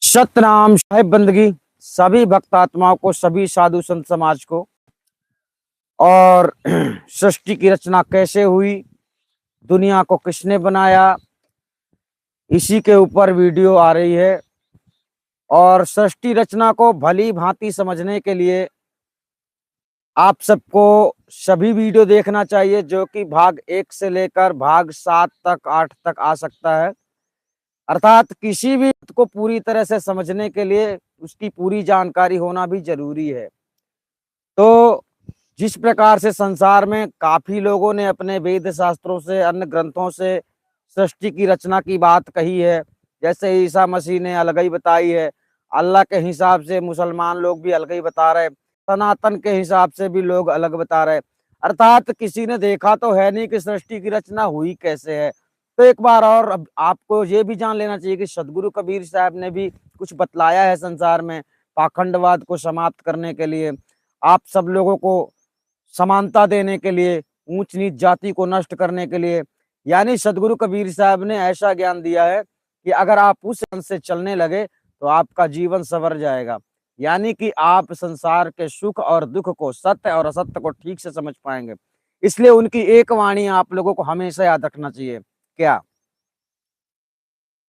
सतनाम साहिब बंदगी सभी भक्त आत्माओं को, सभी साधु संत समाज को। और सृष्टि की रचना कैसे हुई, दुनिया को किसने बनाया, इसी के ऊपर वीडियो आ रही है। और सृष्टि रचना को भली भांति समझने के लिए आप सबको सभी वीडियो देखना चाहिए, जो कि भाग 1 से लेकर भाग 7 तक 8 तक आ सकता है। अर्थात किसी भी को पूरी तरह से समझने के लिए उसकी पूरी जानकारी होना भी जरूरी है। तो जिस प्रकार से संसार में काफी लोगों ने अपने वेद शास्त्रों से, अन्य ग्रंथों से सृष्टि की रचना की बात कही है, जैसे ईसा मसीह ने अलग ही बताई है, अल्लाह के हिसाब से मुसलमान लोग भी अलग ही बता रहे, सनातन के हिसाब से भी लोग अलग बता रहे। अर्थात किसी ने देखा तो है नहीं कि सृष्टि की रचना हुई कैसे है। तो एक बार और अब आपको ये भी जान लेना चाहिए कि सदगुरु कबीर साहब ने भी कुछ बतलाया है संसार में पाखंडवाद को समाप्त करने के लिए, आप सब लोगों को समानता देने के लिए, ऊंच नीच जाति को नष्ट करने के लिए। यानी सदगुरु कबीर साहब ने ऐसा ज्ञान दिया है कि अगर आप उस अंश से चलने लगे तो आपका जीवन संवर जाएगा। यानी कि आप संसार के सुख और दुख को, सत्य और असत्य को ठीक से समझ पाएंगे। इसलिए उनकी एक वाणी आप लोगों को हमेशा याद रखना चाहिए। क्या?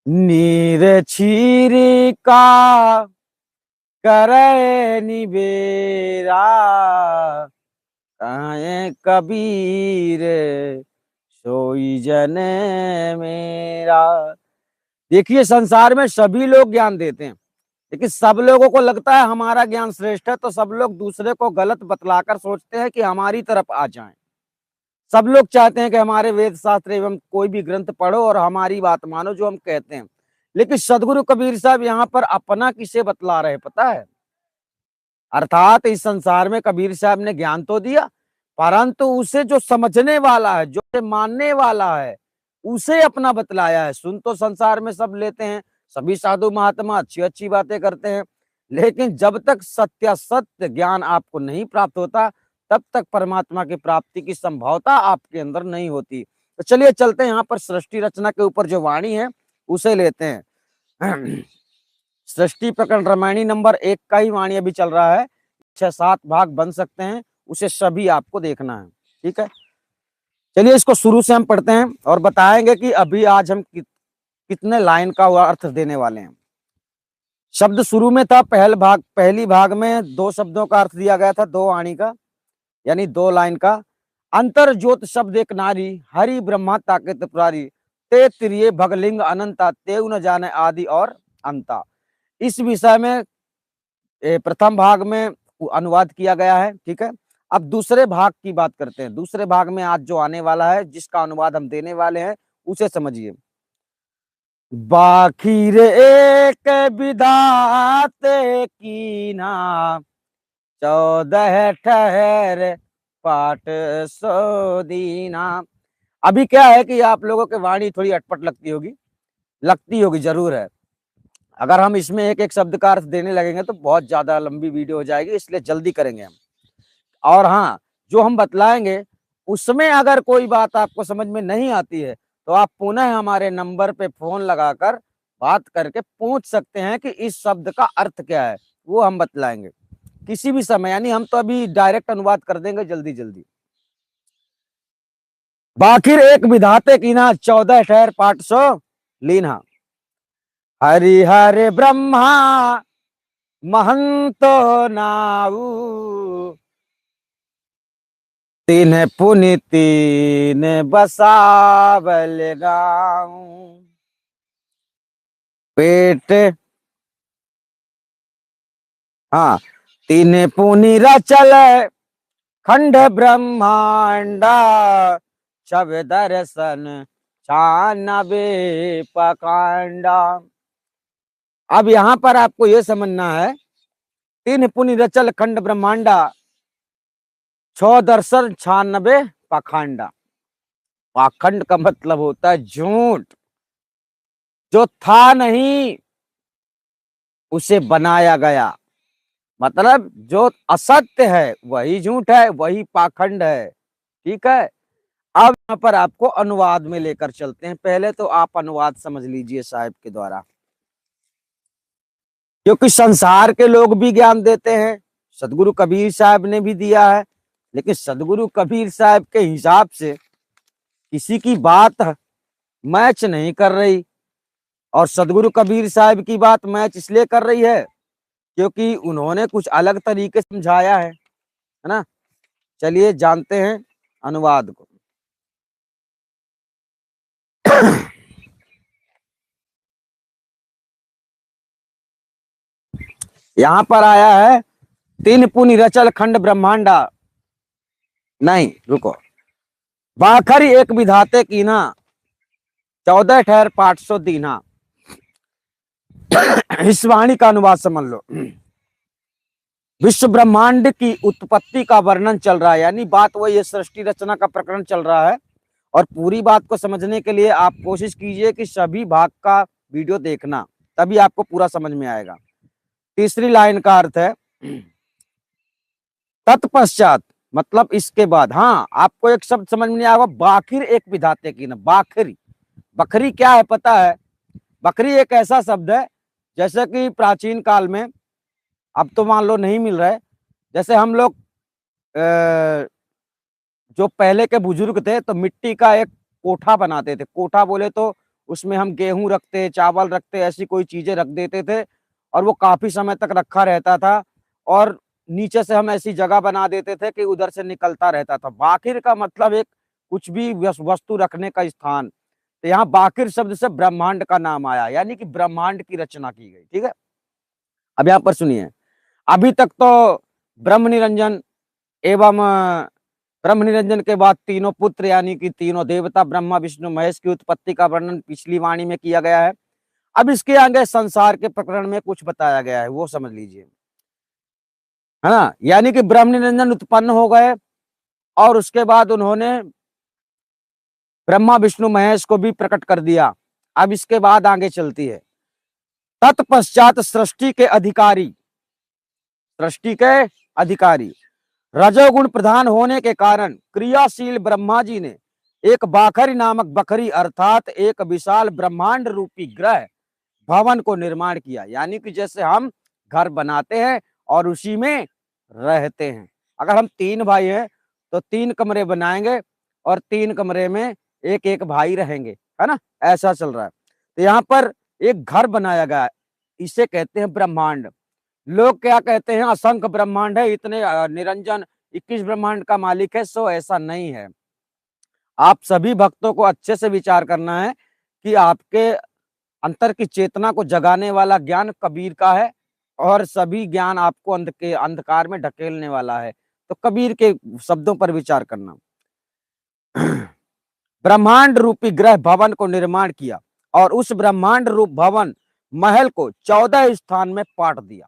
नीर छीरी का करे निबेरा, कहे कबीर सोई जन मेरा। देखिए, संसार में सभी लोग ज्ञान देते हैं, लेकिन सब लोगों को लगता है हमारा ज्ञान श्रेष्ठ है, तो सब लोग दूसरे को गलत बतलाकर सोचते हैं कि हमारी तरफ आ जाएं। सब लोग चाहते हैं कि हमारे वेद शास्त्र एवं कोई भी ग्रंथ पढ़ो और हमारी बात मानो जो हम कहते हैं। लेकिन सदगुरु कबीर साहब यहाँ पर अपना किसे बतला रहे पता है? अर्थात इस संसार में कबीर साहब ने ज्ञान तो दिया, परंतु उसे जो समझने वाला है, जो मानने वाला है, उसे अपना बतलाया है। सुन तो संसार में सब लेते हैं, सभी साधु महात्मा अच्छी अच्छी बातें करते हैं, लेकिन जब तक सत्य ज्ञान आपको नहीं प्राप्त होता, तब तक परमात्मा की प्राप्ति की संभावना आपके अंदर नहीं होती। तो चलिए चलते हैं, यहाँ पर सृष्टि रचना के ऊपर जो वाणी है उसे लेते हैं। सृष्टि प्रकरण रामायणी नंबर 1 का ही वाणी अभी चल रहा है, 6-7 भाग बन सकते हैं, उसे सभी आपको देखना है। ठीक है, चलिए इसको शुरू से हम पढ़ते हैं और बताएंगे कि अभी आज हम कितने लाइन का अर्थ देने वाले हैं। शब्द शुरू में था, पहली भाग में 2 शब्दों का अर्थ दिया गया था, 2 वाणी का, यानी 2 लाइन का। अंतर ज्योत शब्द एक नारी, हरि ब्रह्मा ताके त्रिपुरारी, ते त्रिये भगलिंग अनंता, तेउ न जाने आदि और अंता। इस विषय में प्रथम भाग में अनुवाद किया गया है। ठीक है, अब दूसरे भाग की बात करते हैं। दूसरे भाग में आज जो आने वाला है, जिसका अनुवाद हम देने वाले हैं, उसे समझिए। बाखिर एक विधाते कीना, 14 ठहर पाठ सो दीना। अभी क्या है कि आप लोगों की वाणी थोड़ी अटपट लगती होगी जरूर है। अगर हम इसमें एक एक शब्द का अर्थ देने लगेंगे तो बहुत ज्यादा लंबी वीडियो हो जाएगी, इसलिए जल्दी करेंगे हम। और हाँ, जो हम बतलाएंगे उसमें अगर कोई बात आपको समझ में नहीं आती है तो आप पुनः हमारे नंबर पे फोन लगाकर बात करके पूछ सकते हैं कि इस शब्द का अर्थ क्या है, वो हम बतलाएंगे किसी भी समय। यानी हम तो अभी डायरेक्ट अनुवाद कर देंगे जल्दी जल्दी। बाखिर एक विधाते कीना, 14 ठहर पाठ सो लीना। हरिहर ब्रह्मा महंतो नाऊ, तीन पुनि तीन बसावल गाऊं। पेट, हाँ, तीन पुनि रचल खंड ब्रह्मांडा, छव दर्शन छानबे पकांडा। अब यहां पर आपको यह समझना है, तीन पुनि रचल खंड ब्रह्मांडा, 6 दर्शन 96 पाखंडा। पाखंड का मतलब होता है झूठ, जो था नहीं उसे बनाया गया। मतलब जो असत्य है वही झूठ है, वही पाखंड है। ठीक है, अब यहाँ पर आपको अनुवाद में लेकर चलते हैं। पहले तो आप अनुवाद समझ लीजिए साहब के द्वारा। क्योंकि संसार के लोग भी ज्ञान देते हैं, सदगुरु कबीर साहब ने भी दिया है, लेकिन सदगुरु कबीर साहब के हिसाब से किसी की बात मैच नहीं कर रही। और सदगुरु कबीर साहब की बात मैच इसलिए कर रही है क्योंकि उन्होंने कुछ अलग तरीके से समझाया है ना। चलिए जानते हैं अनुवाद को। यहां पर आया है, तीन पुनि रचल खंड ब्रह्मांडा, नहीं रुको, बाखरी एक विधाते कीना, 14 ठहर पाठ सो दीना। इस वाणी का अनुवाद समझ लो। विश्व ब्रह्मांड की उत्पत्ति का वर्णन चल रहा है, यानी बात वही है, सृष्टि रचना का प्रकरण चल रहा है। और पूरी बात को समझने के लिए आप कोशिश कीजिए कि सभी भाग का वीडियो देखना, तभी आपको पूरा समझ में आएगा। तीसरी लाइन का अर्थ है तत्पश्चात, मतलब इसके बाद। हाँ, आपको एक शब्द समझ में नहीं आएगा, बाखिर एक विधाते की ना, बाखरी। बकरी क्या है पता है? बकरी एक ऐसा शब्द है जैसे कि प्राचीन काल में, अब तो मान लो नहीं मिल रहा है, जैसे हम लोग जो पहले के बुजुर्ग थे तो मिट्टी का एक कोठा बनाते थे। कोठा बोले तो उसमें हम गेहूं रखते, चावल रखते, ऐसी कोई चीजें रख देते थे और वो काफी समय तक रखा रहता था। और नीचे से हम ऐसी जगह बना देते थे कि उधर से निकलता रहता था। बाकिर का मतलब एक कुछ भी वस्तु रखने का स्थान। तो यहाँ बाकिर शब्द से ब्रह्मांड का नाम आया, यानी कि ब्रह्मांड की रचना की गई। ठीक है, अब यहाँ पर सुनिए। अभी तक तो ब्रह्म निरंजन एवं ब्रह्म निरंजन के बाद तीनों पुत्र यानी कि तीनों देवता ब्रह्मा विष्णु महेश की उत्पत्ति का वर्णन पिछली वाणी में किया गया है। अब इसके आगे संसार के प्रकरण में कुछ बताया गया है, वो समझ लीजिए, है ना। यानी कि ब्रह्म निरंजन उत्पन्न हो गए और उसके बाद उन्होंने ब्रह्मा विष्णु महेश को भी प्रकट कर दिया। अब इसके बाद आगे चलती है, तत्पश्चात सृष्टि के अधिकारी, सृष्टि के अधिकारी रजोगुण प्रधान होने के कारण क्रियाशील ब्रह्मा जी ने एक बाखरी नामक बकरी अर्थात एक विशाल ब्रह्मांड रूपी ग्रह भवन को निर्माण किया। यानी कि जैसे हम घर बनाते हैं और उसी में रहते हैं। अगर हम 3 भाई हैं तो 3 कमरे बनाएंगे और 3 कमरे में एक एक भाई रहेंगे, है ना, ऐसा चल रहा है। तो यहाँ पर एक घर बनाया गया है, इसे कहते हैं ब्रह्मांड। लोग क्या कहते हैं, असंख्य ब्रह्मांड है, इतने निरंजन 21 ब्रह्मांड का मालिक है। सो ऐसा नहीं है। आप सभी भक्तों को अच्छे से विचार करना है कि आपके अंतर की चेतना को जगाने वाला ज्ञान कबीर का है और सभी ज्ञान आपको अंधकार में ढकेलने वाला है। तो कबीर के शब्दों पर विचार करना। ब्रह्मांड रूपी ग्रह भवन को निर्माण किया और उस ब्रह्मांड रूप भवन महल को 14 स्थान में बांट दिया।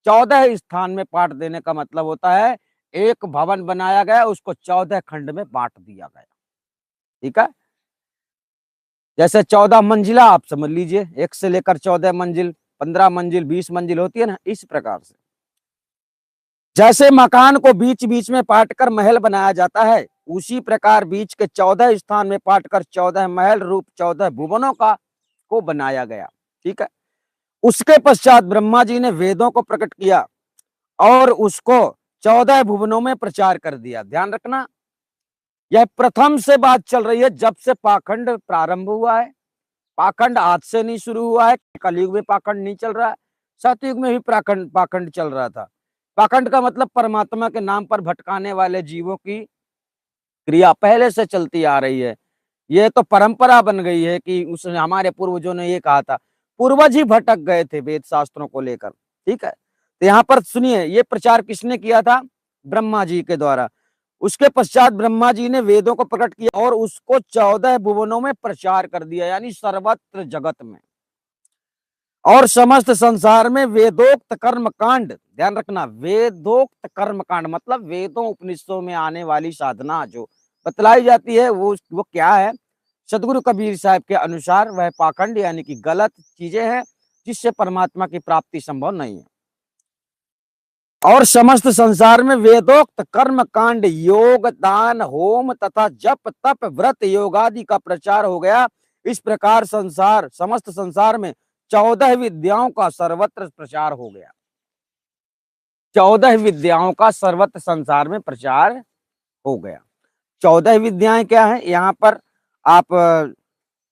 14 स्थान में बांट देने का मतलब होता है एक भवन बनाया गया, उसको 14 खंड में बांट दिया गया। ठीक है, जैसे 14 मंजिला आप समझ लीजिए, 1 से लेकर 14 मंजिल, 15 मंजिल, 20 मंजिल होती है ना, इस प्रकार से। जैसे मकान को बीच बीच में पाट कर महल बनाया जाता है, उसी प्रकार बीच के 14 स्थान में पाट कर 14 महल रूप 14 भुवनों का को बनाया गया। ठीक है, उसके पश्चात ब्रह्मा जी ने वेदों को प्रकट किया और उसको 14 भुवनों में प्रचार कर दिया। ध्यान रखना, यह प्रथम से बात चल रही है जब से पाखंड प्रारंभ हुआ है। पाखंड आज से नहीं शुरू हुआ है, कलयुग में पाखंड नहीं चल रहा है, सतयुग में भी पाखंड चल रहा था। पाखंड का मतलब परमात्मा के नाम पर भटकाने वाले जीवों की क्रिया पहले से चलती आ रही है। यह तो परंपरा बन गई है कि उस हमारे पूर्वजों ने ये कहा था, पूर्वज ही भटक गए थे वेद शास्त्रों को लेकर। ठीक है, तो यहाँ पर सुनिए, ये प्रचार किसने किया था? ब्रह्मा जी के द्वारा। उसके पश्चात ब्रह्मा जी ने वेदों को प्रकट किया और उसको 14 भुवनों में प्रचार कर दिया, यानी सर्वत्र जगत में और समस्त संसार में वेदोक्त कर्म कांड। ध्यान रखना, वेदोक्त कर्म कांड मतलब वेदों उपनिषदों में आने वाली साधना जो बतलाई जाती है वो क्या है? सदगुरु कबीर साहब के अनुसार वह पाखंड यानी कि गलत चीजें हैं जिससे परमात्मा की प्राप्ति संभव नहीं है। और समस्त संसार में वेदोक्त कर्म कांड, योग, दान, होम तथा जप तप व्रत योग आदि का प्रचार हो गया। इस प्रकार समस्त संसार में 14 विद्याओं का सर्वत्र प्रचार हो गया। 14 विद्याओं का सर्वत्र संसार में प्रचार हो गया। 14 विद्याएं क्या है? यहाँ पर आप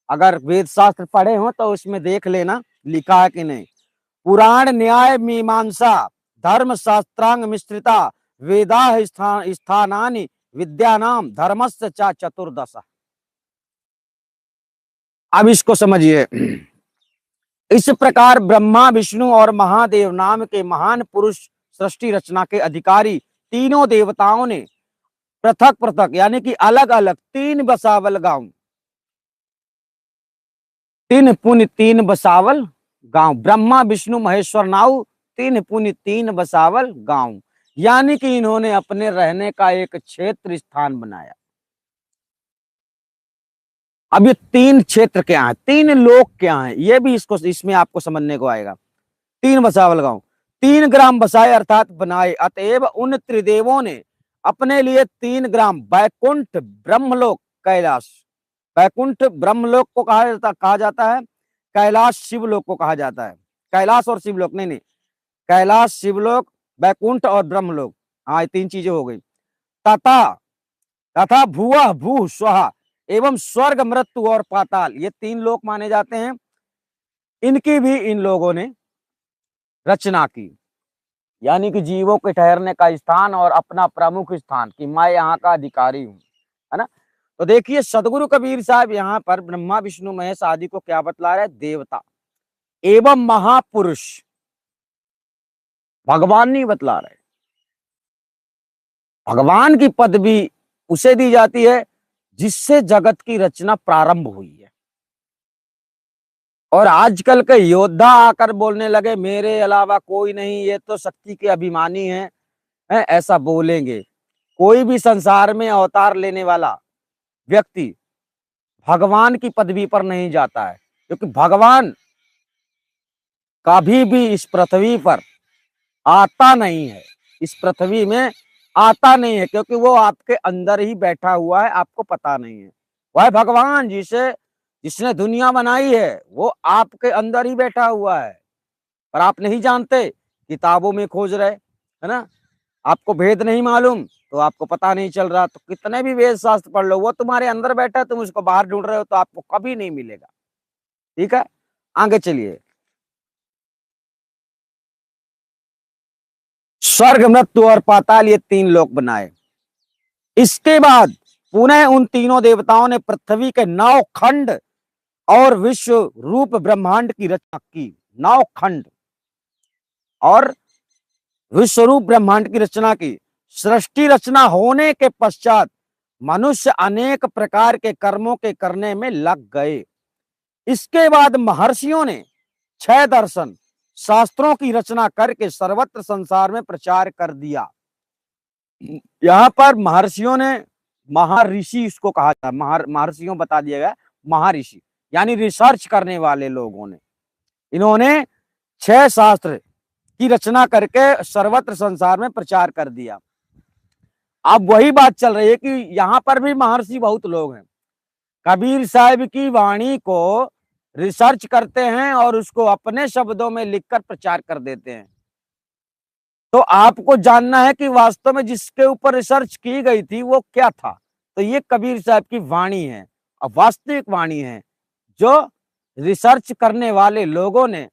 अगर वेद शास्त्र पढ़े हो तो उसमें देख लेना लिखा है कि नहीं। पुराण न्याय मीमांसा धर्म शास्त्रांग मिश्रिता वेदा स्थानानि विद्यानाम धर्मस्य च चतुर्दश। अब इसको समझिए। इस प्रकार ब्रह्मा विष्णु और महादेव नाम के महान पुरुष सृष्टि रचना के अधिकारी तीनों देवताओं ने पृथक पृथक यानी कि अलग अलग 3 बसावल गांव, 3 पुण्य 3 बसावल गांव, ब्रह्मा विष्णु महेश्वर नाउ 3 पुण्य 3 बसावल गांव, यानी कि इन्होंने अपने रहने का एक क्षेत्र स्थान बनाया। अब ये 3 क्षेत्र क्या है, 3 लोक क्या है, ये भी इसमें आपको समझने को आएगा। 3 बसावल गांव, 3 ग्राम बसाए अर्थात बनाए, अतएव उन त्रिदेवों ने अपने लिए 3 ग्राम बैकुंठ ब्रह्मलोक कैलाश, बैकुंठ ब्रह्मलोक को कहा जाता है, कैलाश शिवलोक को कहा जाता है। कैलाश और शिवलोक नहीं, कैलाश शिवलोक बैकुंठ और ब्रह्मलोक, हाँ 3 चीजें हो गई। तथा भुवः भू स्वहा एवं स्वर्ग मृत्यु और पाताल, ये 3 लोक माने जाते हैं। इनकी भी इन लोगों ने रचना की, यानी कि जीवों के ठहरने का स्थान और अपना प्रमुख स्थान कि मैं यहाँ का अधिकारी हूँ, है ना। तो देखिए सदगुरु कबीर साहब यहाँ पर ब्रह्मा विष्णु महेश आदि को क्या बतला रहे? देवता एवं महापुरुष, भगवान नहीं बतला रहे। भगवान की पदवी उसे दी जाती है जिससे जगत की रचना प्रारंभ हुई है। और आजकल के योद्धा आकर बोलने लगे मेरे अलावा कोई नहीं, ये तो शक्ति के अभिमानी हैं, ऐसा बोलेंगे। कोई भी संसार में अवतार लेने वाला व्यक्ति भगवान की पदवी पर नहीं जाता है, क्योंकि भगवान कभी भी इस पृथ्वी पर आता नहीं है, इस पृथ्वी में आता नहीं है, क्योंकि वो आपके अंदर ही बैठा हुआ है, आपको पता नहीं है। वह भगवान जिसने दुनिया बनाई है वो आपके अंदर ही बैठा हुआ है, पर आप नहीं जानते, किताबों में खोज रहे, है ना। आपको भेद नहीं मालूम तो आपको पता नहीं चल रहा, तो कितने भी वेद शास्त्र पढ़ लो, वो तुम्हारे अंदर बैठा है, तुम उसको बाहर ढूंढ रहे हो तो आपको कभी नहीं मिलेगा। ठीक है, आगे चलिए। स्वर्ग मृत्यु और पाताल, ये 3 लोक बनाए। इसके बाद पुनः उन तीनों देवताओं ने पृथ्वी के 9 खंड और विश्व रूप ब्रह्मांड की रचना की। 9 खंड और विश्वरूप ब्रह्मांड की रचना की। सृष्टि रचना होने के पश्चात मनुष्य अनेक प्रकार के कर्मों के करने में लग गए। इसके बाद महर्षियों ने 6 दर्शन शास्त्रों की रचना करके सर्वत्र संसार में प्रचार कर दिया। यहाँ पर महर्षियों ने, महर्षि इसको कहा था, महर्षियों बता दिया गया, महर्षि यानी रिसर्च करने वाले लोगों ने, इन्होंने 6 शास्त्र की रचना करके सर्वत्र संसार में प्रचार कर दिया। अब वही बात चल रही है कि यहाँ पर भी महर्षि बहुत लोग हैं, कबीर साहब की वाणी को रिसर्च करते हैं और उसको अपने शब्दों में लिखकर प्रचार कर देते हैं। तो आपको जानना है कि वास्तव में जिसके ऊपर रिसर्च की गई थी वो क्या था, तो ये कबीर साहब की वाणी है, और वास्तविक वाणी है, जो रिसर्च करने वाले लोगों ने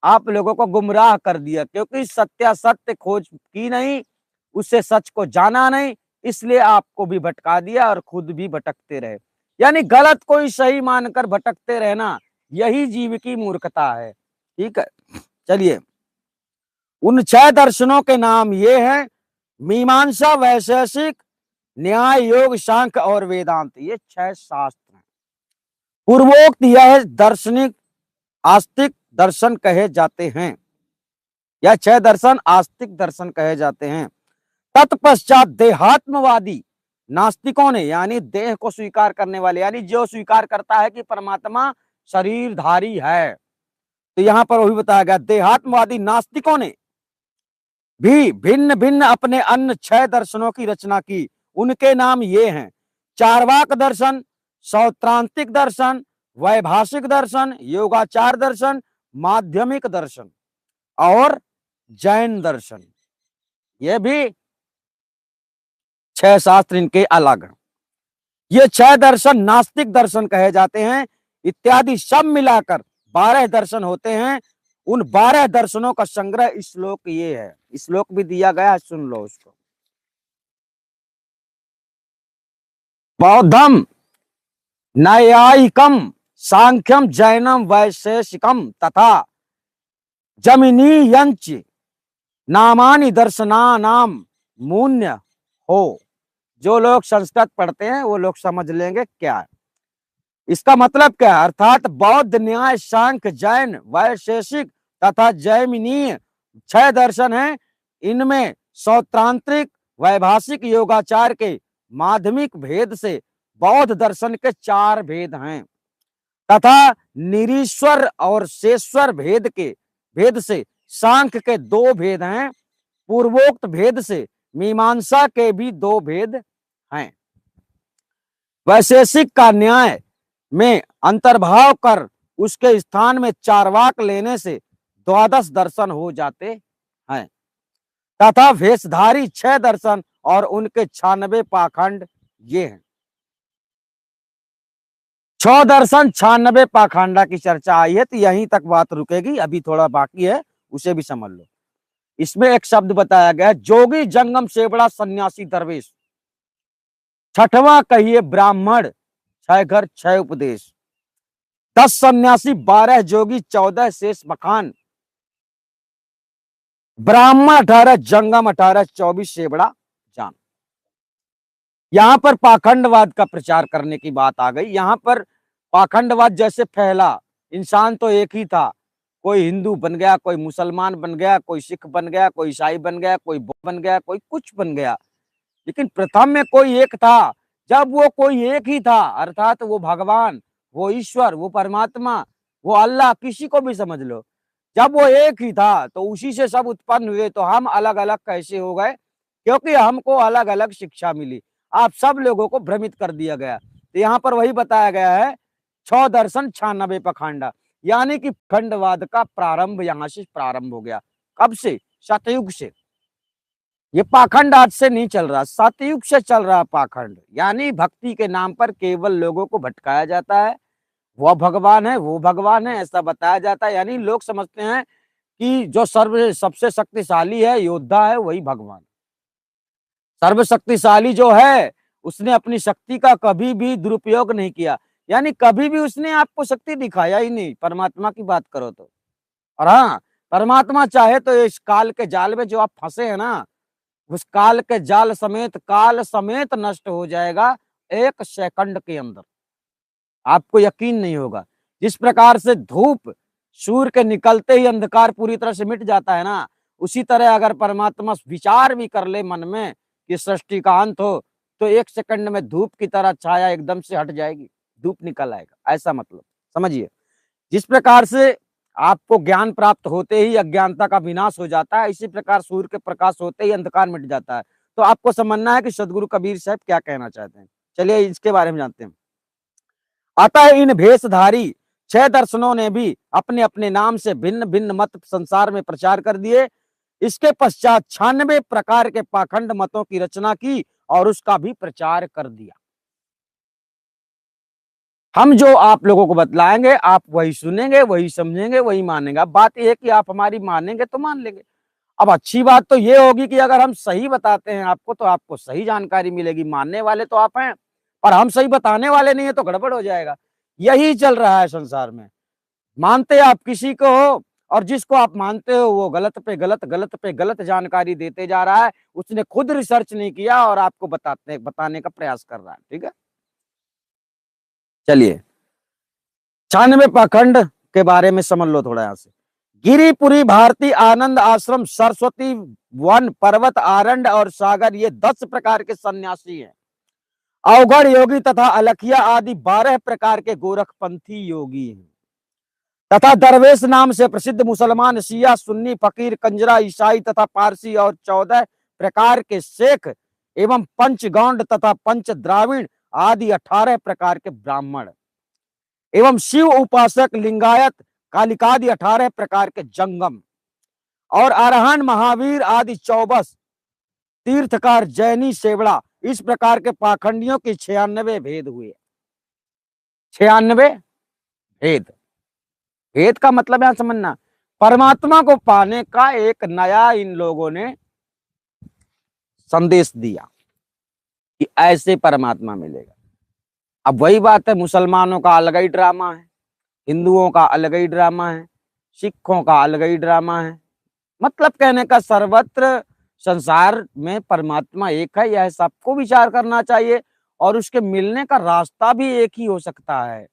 आप लोगों को गुमराह कर दिया, क्योंकि सत्य खोज की नहीं, उससे सच को जाना नहीं, इसलिए आपको भी भटका दिया और खुद भी भटकते रहे। यानी गलत कोई सही मानकर भटकते रहना, यही जीव की मूर्खता है। ठीक है, चलिए। उन 6 दर्शनों के नाम ये हैं मीमांसा, वैशेषिक, न्याय, योग, सांख्य और वेदांत, ये 6 शास्त्र हैं। पूर्वोक्त यह दार्शनिक आस्तिक दर्शन कहे जाते हैं, यह 6 दर्शन आस्तिक दर्शन कहे जाते हैं। तत्पश्चात देहात्मवादी नास्तिकों ने, यानी देह को स्वीकार करने वाले, यानी जो स्वीकार करता है कि परमात्मा शरीरधारी है, तो यहां पर वही बताया गया, देहात्मवादी नास्तिकों ने भी भिन्न भिन्न अपने अन्य 6 दर्शनों की रचना की। उनके नाम ये हैं चार्वाक दर्शन, सौत्रांतिक दर्शन, वैभाषिक दर्शन, योगाचार दर्शन, माध्यमिक दर्शन और जैन दर्शन, ये भी 6 शास्त्र इनके अलग हैं। ये 6 दर्शन नास्तिक दर्शन कहे जाते हैं। इत्यादि सब मिलाकर 12 दर्शन होते हैं। उन 12 दर्शनों का संग्रह श्लोक ये है। श्लोक भी दिया गया है, सुन लो उसको। बौद्धम नैयायिकम सांख्यम जैनम वैशेषिकम तथा जमिनीयंच नामानि दर्शनानाम मून्य हो। जो लोग संस्कृत पढ़ते हैं वो लोग समझ लेंगे क्या है इसका मतलब क्या है। अर्थात बौद्ध, न्याय, सांख्य, जैन, वैशेषिक तथा जैमिनीय 6 दर्शन हैं। इनमें सौत्रांत्रिक वैभाषिक योगाचार के माध्यमिक भेद से बौद्ध दर्शन के 4 भेद हैं तथा निरीश्वर और शेश्वर भेद से सांख्य के 2 भेद हैं। पूर्वोक्त भेद से मीमांसा के भी 2 भेद हैं। वैशेषिक का न्याय में अंतर्भाव कर उसके स्थान में चार्वाक लेने से 12 दर्शन हो जाते हैं तथा भेषधारी 6 दर्शन और उनके 96 पाखंड ये हैं। 6 दर्शन 96 पाखंडा की चर्चा आई है तो यहीं तक बात रुकेगी, अभी थोड़ा बाकी है, उसे भी समझ लो। इसमें एक शब्द बताया गया है, जोगी, जंगम, सेवड़ा, सन्यासी, दरवेश। 6वां कहिए ब्राह्मण, 6 घर 6 उपदेश, 10 सन्यासी, 12 जोगी, 14 शेष मखान, ब्राह्मण 18, जंगम 18, 24 सेवड़ा जान। यहां पर पाखंडवाद का प्रचार करने की बात आ गई। यहां पर पाखंडवाद जैसे फैला, इंसान तो एक ही था, कोई हिंदू बन गया, कोई मुसलमान बन गया, कोई सिख बन गया, कोई ईसाई बन गया, कोई बौद्ध बन गया, कोई कुछ बन गया, लेकिन प्रथम में कोई एक था। जब वो कोई एक ही था, अर्थात वो भगवान, वो ईश्वर, वो परमात्मा, वो अल्लाह, किसी को भी समझ लो, जब वो एक ही था तो उसी से सब उत्पन्न हुए। तो हम अलग अलग कैसे हो गए? क्योंकि हमको अलग अलग शिक्षा मिली। आप सब लोगों को भ्रमित कर दिया गया। तो यहाँ पर वही बताया गया है, 6 दर्शन 96 पाखंडा, यानी कि खंडवाद का प्रारंभ यहाँ से प्रारंभ हो गया। कब से? सतयुग से। ये पाखंड आज से नहीं चल रहा, सतयुग से चल रहा पाखंड। यानी भक्ति के नाम पर केवल लोगों को भटकाया जाता है, वह भगवान है, वो भगवान है, ऐसा बताया जाता है। यानी लोग समझते हैं कि जो सबसे शक्तिशाली है, योद्धा है, वही भगवान। सर्वशक्तिशाली जो है उसने अपनी शक्ति का कभी भी दुरुपयोग नहीं किया, यानी कभी भी उसने आपको शक्ति दिखाया ही नहीं, परमात्मा की बात करो तो। और हाँ, परमात्मा चाहे तो इस काल के जाल में जो आप फंसे हैं ना, उस काल के जाल समेत, काल समेत नष्ट हो जाएगा 1 सेकंड के अंदर। आपको यकीन नहीं होगा। जिस प्रकार से धूप सूर्य के निकलते ही अंधकार पूरी तरह से मिट जाता है ना, उसी तरह अगर परमात्मा विचार भी कर ले मन में कि सृष्टि का अंत हो, तो 1 सेकंड में धूप की तरह छाया एकदम से हट जाएगी, धूप निकल आएगा, ऐसा मतलब समझिए। जिस प्रकार से आपको ज्ञान प्राप्त होते ही अज्ञानता का विनाश हो जाता है, इसी प्रकार सूर्य के प्रकाश होते ही अंधकार मिट जाता है। तो आपको समझना है कि सदगुरु कबीर साहब क्या कहना चाहते हैं। चलिए इसके बारे में जानते हैं। अतः इन भेषधारी 6 दर्शनों ने भी अपने अपने नाम से भिन्न भिन्न मत संसार में प्रचार कर दिए। इसके पश्चात 96 प्रकार के पाखंड मतों की रचना की और उसका भी प्रचार कर दिया। हम जो आप लोगों को बतलाएंगे, आप वही सुनेंगे, वही समझेंगे, वही मानेंगे। अब बात यह है कि आप हमारी मानेंगे तो मान लेंगे। अब अच्छी बात तो ये होगी कि अगर हम सही बताते हैं आपको, तो आपको सही जानकारी मिलेगी। मानने वाले तो आप हैं, पर हम सही बताने वाले नहीं है तो गड़बड़ हो जाएगा। यही चल रहा है संसार में। मानते आप किसी को हो और जिसको आप मानते हो वो गलत पे गलत, गलत पे गलत जानकारी देते जा रहा है। उसने खुद रिसर्च नहीं किया और आपको बताने का प्रयास कर रहा है। ठीक है, चलिए 96 पाखंड के बारे में समझ लो थोड़ा। यहां से गिरिपुरी, भारती, आनंद आश्रम, सरस्वती वन, पर्वत, आरण्य और सागर, ये 10 प्रकार के सन्यासी हैं। अवघड़ योगी तथा अलखिया आदि 12 प्रकार के गोरखपंथी योगी हैं तथा दरवेश नाम से प्रसिद्ध मुसलमान, शिया, सुन्नी, फकीर, कंजरा, ईसाई तथा पारसी और 14 प्रकार के शेख एवं पंचगौंड तथा पंच द्राविण आदि 18 प्रकार के ब्राह्मण एवं शिव उपासक, लिंगायत, कालिकादि 18 प्रकार के जंगम और अरहन महावीर आदि 24 तीर्थकार जैनी सेवड़ा, इस प्रकार के पाखंडियों के 96 भेद हुए। 96 भेद। भेद का मतलब यहां समझना, परमात्मा को पाने का एक नया इन लोगों ने संदेश दिया कि ऐसे परमात्मा मिलेगा। अब वही बात है, मुसलमानों का अलग ही ड्रामा है, हिंदुओं का अलग ही ड्रामा है, सिखों का अलग ही ड्रामा है। मतलब कहने का सर्वत्र संसार में परमात्मा एक है, यह सबको विचार करना चाहिए और उसके मिलने का रास्ता भी एक ही हो सकता है,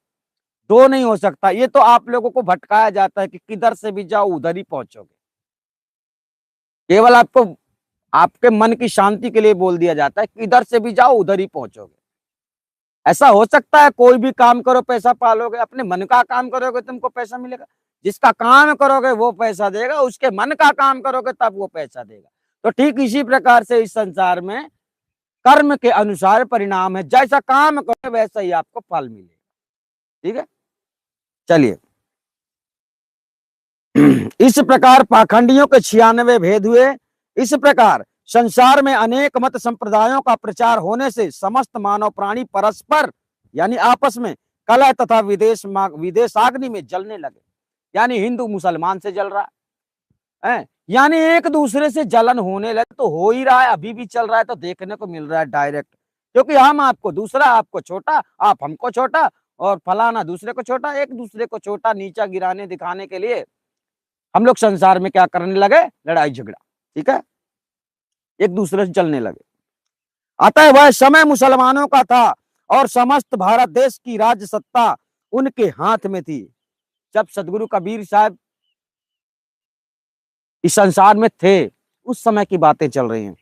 दो नहीं हो सकता। ये तो आप लोगों को भटकाया जाता है कि किधर से भी जाओ उधर ही पहुंचोगे, केवल आपको आपके मन की शांति के लिए बोल दिया जाता है कि इधर से भी जाओ उधर ही पहुंचोगे। ऐसा हो सकता है कोई भी काम करो पैसा पालोगे, अपने मन का काम करोगे तुमको पैसा मिलेगा? जिसका काम करोगे वो पैसा देगा, उसके मन का काम करोगे तब वो पैसा देगा। तो ठीक इसी प्रकार से इस संसार में कर्म के अनुसार परिणाम है, जैसा काम करोगे वैसा ही आपको फल मिलेगा। ठीक है, चलिए। इस प्रकार पाखंडियों के 96 भेद हुए। इस प्रकार संसार में अनेक मत संप्रदायों का प्रचार होने से समस्त मानव प्राणी परस्पर यानी आपस में कलह तथा विदेशाग्नि में जलने लगे। यानी हिंदू मुसलमान से जल रहा है, यानी एक दूसरे से जलन होने लगे, तो हो ही रहा है, अभी भी चल रहा है, तो देखने को मिल रहा है डायरेक्ट। क्योंकि हम आपको दूसरा, आपको छोटा, आप हमको छोटा और फलाना दूसरे को छोटा, एक दूसरे को छोटा नीचा गिराने दिखाने के लिए हम लोग संसार में क्या करने लगे? लड़ाई झगड़ा। ठीक है, एक दूसरे से जलने लगे। अतः वह समय मुसलमानों का था और समस्त भारत देश की राज्य सत्ता उनके हाथ में थी। जब सदगुरु कबीर साहब इस संसार में थे उस समय की बातें चल रही हैं।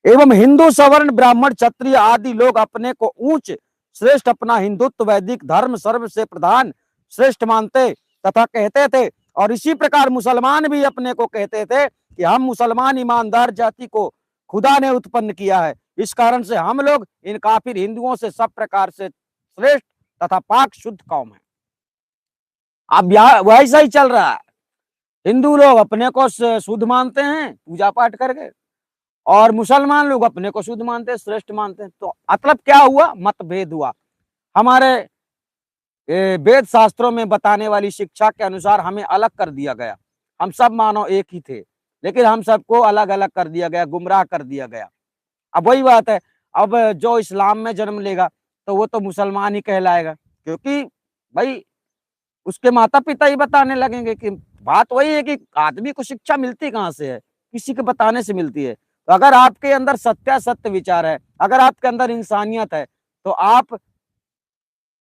एवं हिंदू सवर्ण ब्राह्मण क्षत्रिय आदि लोग अपने को ऊंच श्रेष्ठ, अपना हिंदुत्व वैदिक धर्म सर्व से प्रधान श्रेष्ठ मानते तथा कहते थे। और इसी प्रकार मुसलमान भी अपने को कहते थे कि हम मुसलमान ईमानदार जाति को खुदा ने उत्पन्न किया है, इस कारण से हम लोग इन काफिर हिंदुओं से सब प्रकार से श्रेष्ठ तथा पाक शुद्ध कौम है। अब यह वैसा ही चल रहा है, हिंदू लोग अपने को शुद्ध मानते हैं पूजा पाठ करके, और मुसलमान लोग अपने को शुद्ध मानते हैं, श्रेष्ठ मानते हैं। तो मतलब क्या हुआ? मतभेद हुआ। हमारे वेद शास्त्रों में बताने वाली शिक्षा के अनुसार हमें अलग कर दिया गया। हम सब मानो एक ही थे, लेकिन हम सबको अलग अलग कर दिया गया, गुमराह कर दिया गया। अब वही बात है, अब जो इस्लाम में जन्म लेगा तो वो तो मुसलमान ही कहलाएगा, क्योंकि भाई उसके माता पिता ही बताने लगेंगे। कि बात वही है कि आदमी को शिक्षा मिलती कहाँ से है? किसी के बताने से मिलती है। तो अगर आपके अंदर सत्य विचार है, अगर आपके अंदर इंसानियत है, तो आप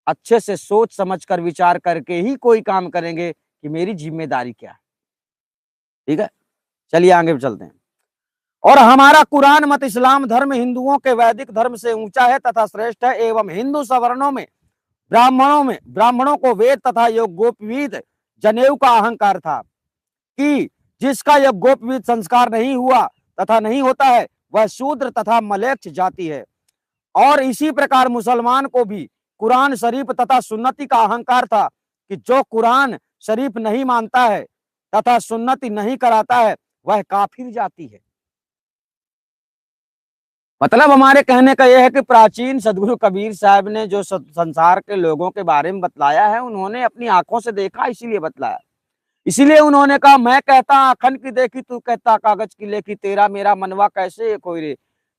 अच्छे से सोच समझ कर विचार करके ही कोई काम करेंगे कि मेरी जिम्मेदारी क्या है। ठीक है, चलिए आगे चलते हैं। और हमारा कुरान मत इस्लाम धर्म हिंदुओं के वैदिक धर्म से ऊंचा है तथा श्रेष्ठ है। एवं हिंदू सवर्णों में ब्राह्मणों को वेद तथा यज्ञोपवीत जनेऊ का अहंकार था कि जिसका यज्ञोपवीत संस्कार नहीं हुआ तथा नहीं होता है वह शूद्र तथा मलेच्छ जाति है। और इसी प्रकार मुसलमान को भी कुरान शरीफ तथा सुन्नति का अहंकार था कि जो कुरान शरीफ नहीं मानता है तथा सुन्नति नहीं कराता है वह काफिर जाति है। मतलब हमारे कहने का यह है कि प्राचीन सदगुरु कबीर साहब ने जो संसार के लोगों के बारे में बतलाया है, उन्होंने अपनी आंखों से देखा, इसीलिए बतलाया। इसीलिए उन्होंने कहा, मैं कहता आखन की देखी, तू कहता कागज की लेखी, तेरा मेरा मनवा कैसे एक होई रे।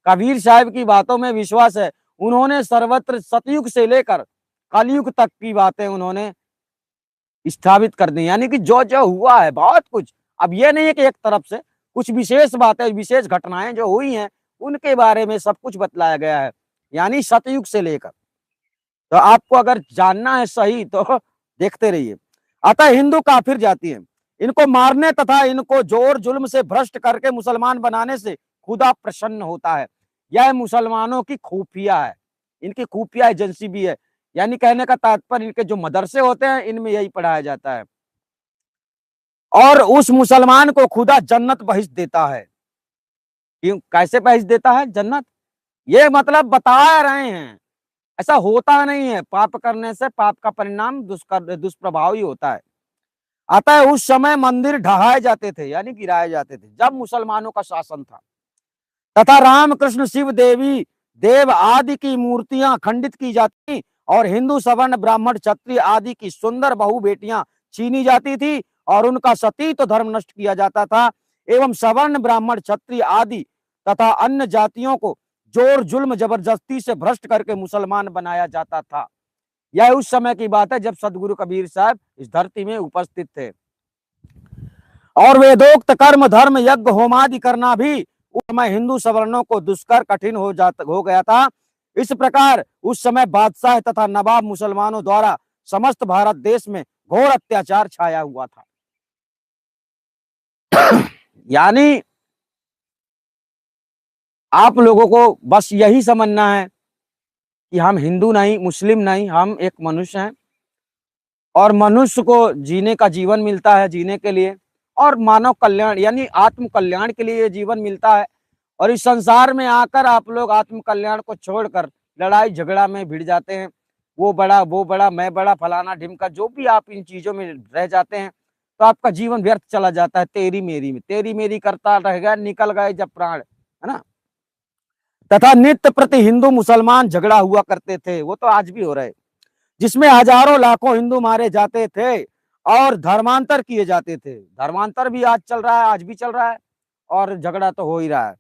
कबीर साहब की बातों में विश्वास है। उन्होंने सर्वत्र सतयुग से लेकर कलयुग तक की बातें उन्होंने स्थापित कर दी, यानी कि जो जो हुआ है बहुत कुछ। अब ये नहीं है कि एक तरफ से कुछ विशेष बातें, विशेष घटनाएं जो हुई हैं उनके बारे में सब कुछ बतलाया गया है, यानी सतयुग से लेकर। तो आपको अगर जानना है सही तो देखते रहिए। अतः हिंदू काफिर जाति है, इनको मारने तथा इनको जोर जुल्म से भ्रष्ट करके मुसलमान बनाने से खुदा प्रसन्न होता है। यह मुसलमानों की खुफिया है, इनकी खुफिया एजेंसी भी है। यानी कहने का तात्पर्य इनके जो मदरसे होते हैं इनमें यही पढ़ाया जाता है। और उस मुसलमान को खुदा जन्नत बहिष्ठ देता है। क्यों, कैसे बहिष्ठ देता है जन्नत? ये मतलब बता रहे हैं, ऐसा होता नहीं है। पाप करने से पाप का परिणाम दुष्प्रभाव ही होता है। अतः उस समय मंदिर ढहाए जाते थे यानी गिराए जाते थे जब मुसलमानों का शासन था, तथा रामकृष्ण शिव देवी देव आदि की मूर्तियां खंडित की जाती और हिंदू सवर्ण ब्राह्मण क्षत्रिय आदि की सुंदर बहु बेटियां छीनी जाती थी और उनका सतीत्व धर्म नष्ट किया जाता था एवं सवर्ण ब्राह्मण क्षत्रिय आदि तथा अन्य जातियों को जोर जुल्म जबरदस्ती से भ्रष्ट करके मुसलमान बनाया जाता था। यह उस समय की बात है जब सदगुरु कबीर साहब इस धरती में उपस्थित थे। और वेदोक्त कर्म धर्म यज्ञ होमादि करना भी उस समय हिंदू सवर्णों को दुष्कर कठिन हो गया था। इस प्रकार उस समय बादशाह तथा नवाब मुसलमानों द्वारा समस्त भारत देश में घोर अत्याचार छाया हुआ था। यानी आप लोगों को बस यही समझना है कि हम हिंदू नहीं, मुस्लिम नहीं, हम एक मनुष्य हैं और मनुष्य को जीने का जीवन मिलता है जीने के लिए और मानव कल्याण यानी आत्म कल्याण के लिए जीवन मिलता है। और इस संसार में आकर आप लोग आत्म कल्याण को छोड़कर लड़ाई झगड़ा में भिड़ जाते हैं, वो बड़ा मैं बड़ा फलाना ढिमका, जो भी आप इन चीजों में रह जाते हैं तो आपका जीवन व्यर्थ चला जाता है। तेरी मेरी में तेरी मेरी करता रह गया, निकल गए जब प्राण, है ना। तथा नित्य प्रति हिंदू मुसलमान झगड़ा हुआ करते थे, वो तो आज भी हो रहे, जिसमें हजारों लाखों हिंदू मारे जाते थे और धर्मांतर किए जाते थे। धर्मांतर भी आज चल रहा है, आज भी चल रहा है और झगड़ा तो हो ही रहा है।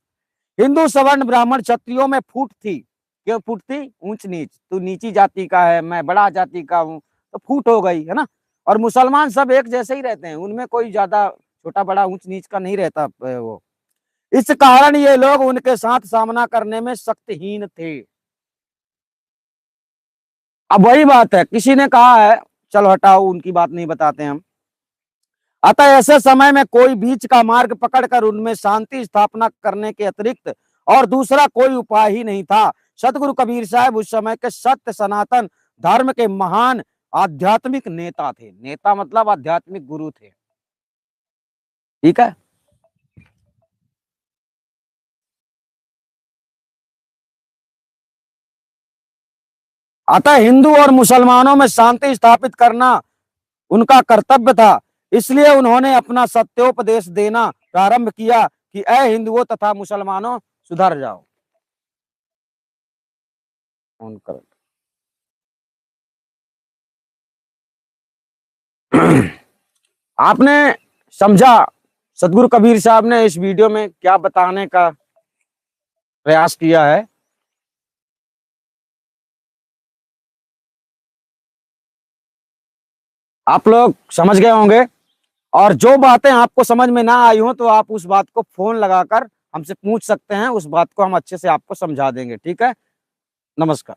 हिंदू सवर्ण ब्राह्मण क्षत्रियों में फूट थी। क्यों फूट थी? ऊंच नीच, तू नीची जाति का है, मैं बड़ा जाति का हूँ, तो फूट हो गई, है ना। और मुसलमान सब एक जैसे ही रहते हैं, उनमें कोई ज्यादा छोटा बड़ा ऊंच नीच का नहीं रहता वो। इस कारण ये लोग उनके साथ सामना करने में शक्तिहीन थे। अब वही बात है, किसी ने कहा है, चलो हटाओ उनकी बात नहीं बताते हम। अतः ऐसे समय में कोई बीच का मार्ग पकड़कर उनमें शांति स्थापना करने के अतिरिक्त और दूसरा कोई उपाय ही नहीं था। सतगुरु कबीर साहब उस समय के सत्य सनातन धर्म के महान आध्यात्मिक नेता थे। नेता मतलब आध्यात्मिक गुरु थे, ठीक है। अतः हिंदू और मुसलमानों में शांति स्थापित करना उनका कर्तव्य था। इसलिए उन्होंने अपना सत्योपदेश देना प्रारंभ किया कि ऐ हिंदुओं तथा मुसलमानों सुधर जाओ। आपने समझा सदगुरु कबीर साहब ने इस वीडियो में क्या बताने का प्रयास किया है। आप लोग समझ गए होंगे और जो बातें आपको समझ में ना आई हो तो आप उस बात को फोन लगाकर हमसे पूछ सकते हैं, उस बात को हम अच्छे से आपको समझा देंगे, ठीक है। नमस्कार।